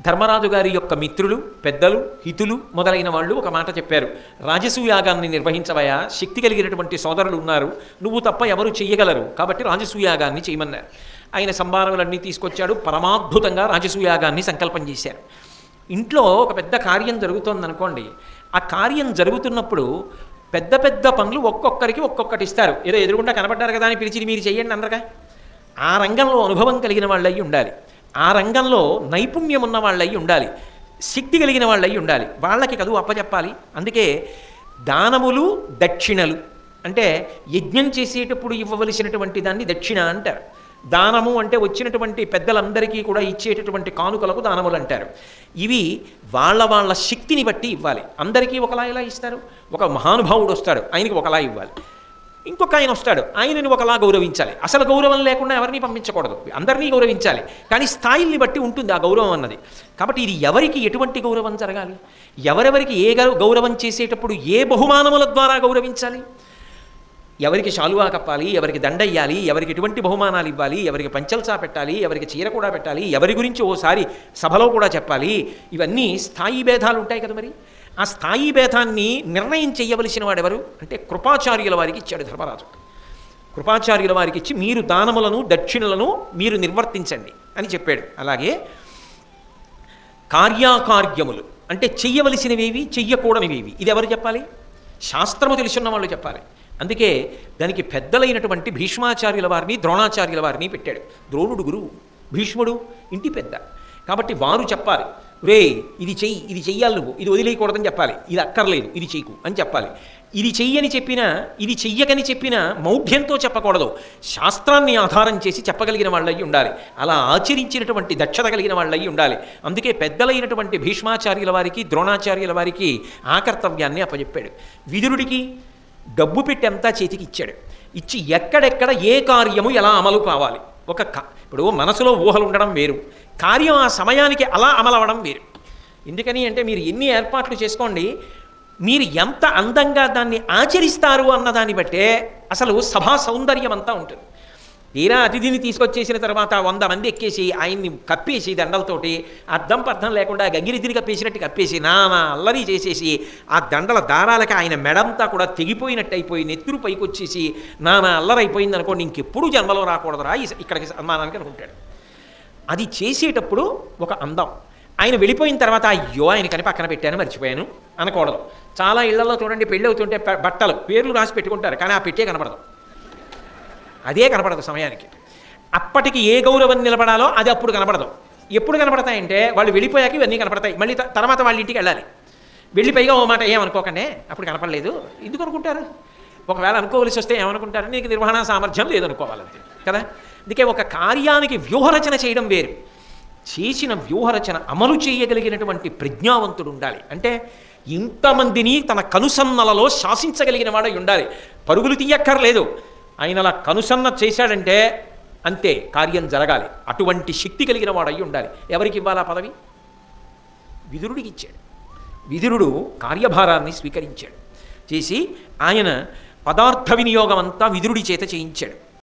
ధర్మరాజు గారి యొక్క మిత్రులు, పెద్దలు, హితులు మొదలైన వాళ్ళు ఒక మాట చెప్పారు. రాజసూయాగాన్ని నిర్వహించవయా, శక్తి కలిగినటువంటి సోదరులు ఉన్నారు, నువ్వు తప్ప ఎవరు చెయ్యగలరు, కాబట్టి రాజసూయాగాన్ని చేయమన్నారు. ఆయన సంభారములన్నీ తీసుకొచ్చాడు. పరమాద్భుతంగా రాజసూయాగాన్ని సంకల్పం చేశారు. ఇంట్లో ఒక పెద్ద కార్యం జరుగుతోందనుకోండి, ఆ కార్యం జరుగుతున్నప్పుడు పెద్ద పెద్ద పనులు ఒక్కొక్కరికి ఒక్కొక్కటి ఇస్తారు. ఏదో ఎదురుగుండా కనబడ్డారు కదా అని పిలిచి మీరు చెయ్యండి అన్నరుగా. ఆ రంగంలో అనుభవం కలిగిన వాళ్ళయి ఉండాలి, ఆ రంగంలో నైపుణ్యం ఉన్న వాళ్ళయి ఉండాలి, శక్తి కలిగిన వాళ్ళయి ఉండాలి. వాళ్ళకి కదువు అప్పచెప్పాలి. అందుకే దానములు, దక్షిణలు అంటే యజ్ఞం చేసేటప్పుడు ఇవ్వవలసినటువంటి దాన్ని దక్షిణ అంటారు. దానము అంటే వచ్చినటువంటి పెద్దలందరికీ కూడా ఇచ్చేటటువంటి కానుకలకు దానములు అంటారు. ఇవి వాళ్ళ వాళ్ళ శక్తిని బట్టి ఇవ్వాలి. అందరికీ ఒకలా ఎలా ఇస్తారు? ఒక మహానుభావుడు వస్తాడు, ఆయనకి ఒకలా ఇవ్వాలి. ఇంకొక ఆయన వస్తాడు, ఆయనని ఒకలా గౌరవించాలి. అసలు గౌరవం లేకుండా ఎవరిని పంపించకూడదు, అందరినీ గౌరవించాలి. కానీ స్థాయిల్ని బట్టి ఉంటుంది ఆ గౌరవం అన్నది. కాబట్టి ఇది ఎవరికి ఎటువంటి గౌరవం జరగాలి, ఎవరెవరికి ఏ గౌరవం చేసేటప్పుడు ఏ బహుమానముల ద్వారా గౌరవించాలి, ఎవరికి శాలువా కప్పాలి, ఎవరికి దండయ్యాలి, ఎవరికి ఎటువంటి బహుమానాలు ఇవ్వాలి, ఎవరికి పంచల్సా పెట్టాలి, ఎవరికి చీర కూడా పెట్టాలి, ఎవరి గురించి ఓసారి సభలో కూడా చెప్పాలి, ఇవన్నీ స్థాయి భేదాలు ఉంటాయి కదా. మరి ఆ స్థాయి భేదాన్ని నిర్ణయం చేయవలసిన వాడెవరు అంటే కృపాచార్యుల వారికి ఇచ్చాడు ధర్మరాజు. కృపాచార్యుల వారికి ఇచ్చి మీరు దానములను దక్షిణలను మీరు నిర్వర్తించండి అని చెప్పాడు. అలాగే కార్యాకార్యములు అంటే చెయ్యవలసినవేవి, చెయ్యకూడనివేవి ఇది ఎవరు చెప్పాలి? శాస్త్రము తెలుసున్న వాళ్ళు చెప్పాలి. అందుకే దానికి పెద్దలైనటువంటి భీష్మాచార్యుల వారిని, ద్రోణాచార్యుల వారిని పెట్టాడు. ద్రోణుడు గురువు, భీష్ముడు ఇంటి పెద్ద, కాబట్టి వారు చెప్పాలి. రే ఇది చెయ్యి, ఇది చెయ్యాలి, నువ్వు ఇది వదిలేయకూడదని చెప్పాలి, ఇది అక్కర్లేదు ఇది చెయ్యకు అని చెప్పాలి. ఇది చెయ్యని చెప్పినా, ఇది చెయ్యకని చెప్పినా మౌఢ్యంతో చెప్పకూడదు, శాస్త్రాన్ని ఆధారం చేసి చెప్పగలిగిన వాళ్ళయి ఉండాలి. అలా ఆచరించినటువంటి దక్షత కలిగిన వాళ్ళయి ఉండాలి. అందుకే పెద్దలైనటువంటి భీష్మాచార్యుల వారికి, ద్రోణాచార్యుల వారికి ఆ కర్తవ్యాన్ని అప్పచెప్పాడు. విదురుడికి డబ్బు పెట్టి అంతా చేతికి ఇచ్చాడు. ఇచ్చి ఎక్కడెక్కడ ఏ కార్యము ఎలా అమలు కావాలి, ఇప్పుడు మనసులో ఊహలు ఉండడం వేరు, కార్యం ఆ సమయానికి అలా అమలవడం వేరు. ఎందుకని అంటే మీరు ఎన్ని ఏర్పాట్లు చేసుకోండి, మీరు ఎంత అందంగా దాన్ని ఆచరిస్తారు అన్నదాన్ని బట్టే అసలు సభా సౌందర్యం అంతా ఉంటుంది. తీరా అతిథిని తీసుకొచ్చేసిన తర్వాత 100 మంది ఎక్కేసి ఆయన్ని కప్పేసి దండలతోటి అద్దం పర్థం లేకుండా గంగిరెద్దుని కప్పేసినట్టు కప్పేసి నానా అల్లరి చేసేసి ఆ దండల దారాలకి ఆయన మెడంతా కూడా తెగిపోయినట్టు అయిపోయి నెత్తురు పైకి వచ్చేసి నానా అల్లరైపోయింది అనుకోండి, ఇంకెప్పుడు జన్మలో రాకూడదురా ఇక్కడికి సన్మానానికి అనుకుంటాడు. అది చేసేటప్పుడు ఒక అందం. ఆయన వెళ్ళిపోయిన తర్వాత అయ్యో ఆయన కని పక్కన పెట్టాను మర్చిపోయాను అనకూడదు. చాలా ఇళ్లలో చూడండి పెళ్ళి అవుతుంటే బట్టలు పేర్లు రాసి పెట్టుకుంటారు, కానీ ఆ పెట్టే కనపడదు, అదే కనపడదు సమయానికి. అప్పటికి ఏ గౌరవం నిలబడాలో అది అప్పుడు కనపడదు. ఎప్పుడు కనపడతాయంటే వాళ్ళు వెళ్ళిపోయాక ఇవన్నీ కనపడతాయి. మళ్ళీ తర్వాత వాళ్ళ ఇంటికి వెళ్ళాలి. వెళ్ళిపోయిగా ఓ మాట ఏమనుకోకండి అప్పుడు కనపడలేదు ఎందుకు అనుకుంటారు. ఒకవేళ అనుకోవలసి వస్తే ఏమనుకుంటారు, నీకు నిర్వహణ సామర్థ్యం లేదనుకోవాలంతే కదా. అందుకే ఒక కార్యానికి వ్యూహరచన చేయడం వేరు, చేసిన వ్యూహరచన అమలు చేయగలిగినటువంటి ప్రజ్ఞావంతుడు ఉండాలి. అంటే ఇంతమందిని తన కనుసన్నలలో శాసించగలిగిన వాడై ఉండాలి. పరుగులు తీయక్కర్లేదు, ఆయన అలా కనుసన్న చేశాడంటే అంతే, కార్యం జరగాలి. అటువంటి శక్తి కలిగిన వాడై ఉండాలి. ఎవరికి ఇవ్వాలా పదవి? విదురుడికి ఇచ్చాడు. విదురుడు కార్యభారాన్ని స్వీకరించాడు. చేసి ఆయన పదార్థ వినియోగం అంతా విదురుడి చేత చేయించాడు.